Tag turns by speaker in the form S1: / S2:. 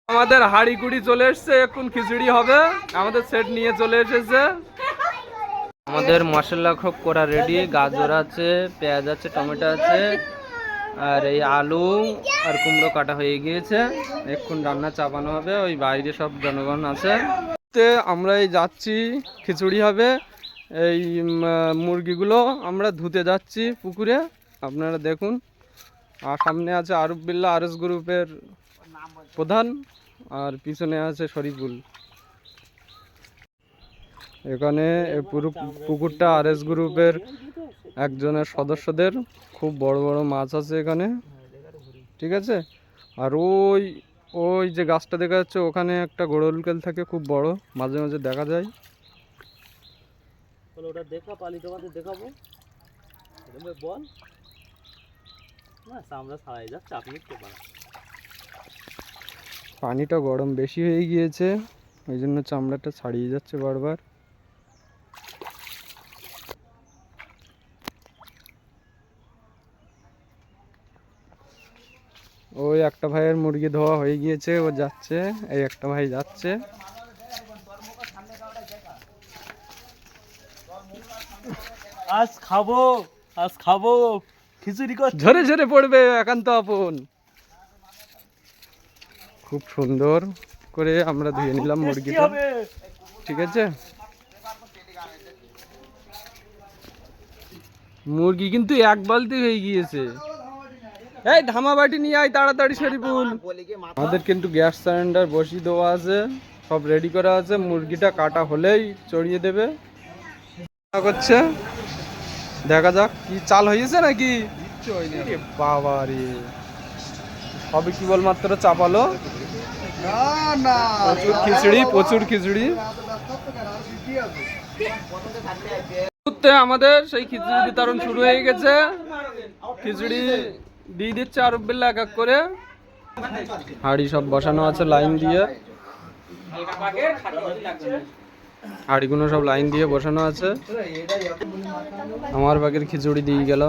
S1: আমাদের হাড়ি কুড়ি চলে এসছে, এখন খিচুড়ি হবে। আমাদের সেট নিয়ে চলে এসেছে। আমাদের মশলা খুব করা রেডি। গাজর আছে, পেঁয়াজ আছে, টমেটো আছে, আর এই আলু আর কুমড়ো কাটা হয়ে গিয়েছে। এখন রান্না চাপানো হবে। ওই বাইরে সব জনগণ আছে। আমরা এই যাচ্ছি, খিচুড়ি হবে। এই মুরগিগুলো আমরা ধুতে যাচ্ছি পুকুরে, আপনারা দেখুন। আর সামনে আছে আরব বিল্লাহ আরএস গ্রুপের প্রধান, আর পিছনে আছে শরীফুল। এখানে পুরো পুকুরটা আরএস গ্রুপের একজনের সদস্যদের। খুব বড় বড় মাছ আছে এখানে, ঠিক আছে। আর ওই ওই যে গাছটা দেখা যাচ্ছে, ওখানে একটা গোড়লকেল থাকে, খুব বড়, মাঝে মাঝে দেখা যায়।
S2: ওটা দেখা পালি তোমাদের দেখাবো বল না, আমরা ছাড়াই যাচ্ছে আপনি কি পারেন।
S1: পানিটা গরম বেশি হয়ে গিয়েছে, ওই জন্য চামড়াটা ছাড়িয়ে যাচ্ছে বারবার। ওই একটা ভাইয়ের মুরগি ধোয়া হয়ে গিয়েছে, ও যাচ্ছে। এই একটা ভাই যাচ্ছে।
S2: আজ খাবো খিচুড়ি কর।
S1: ঝরে ঝরে পড়বে একান্ত আপন। খুব সুন্দর করে আমরা ধুয়ে নিলাম মুরগিটা, ঠিক আছে। মুরগি কিন্তু এক বালতি হয়ে গিয়েছে। এই ধামা বাটি নিয়ে আয় তাড়াতাড়ি শরীফুল। আমাদের কিন্তু গ্যাস সিলিন্ডার বসিয়ে দেওয়া আছে, সব রেডি করা আছে। মুরগিটা কাটা হলেই চড়িয়ে দেবে করছে। দেখা যাক কি চাল হয়েছে নাকি। বাবা রে, সবে কেবলমাত্র চাপালো। প্রচুর খিচুড়ি, প্রচুর খিচুড়ি। আমাদের সেই খিচুড়ি বিতরণ শুরু হয়ে গেছে। খিচুড়ি দিয়ে দিচ্ছে আরব বিল্লাহ এক এক করে। হাঁড়ি সব বসানো আছে লাইন দিয়ে, হাঁড়িগুলো সব লাইন দিয়ে বসানো আছে। আমার বাগের খিচুড়ি দিয়ে গেল।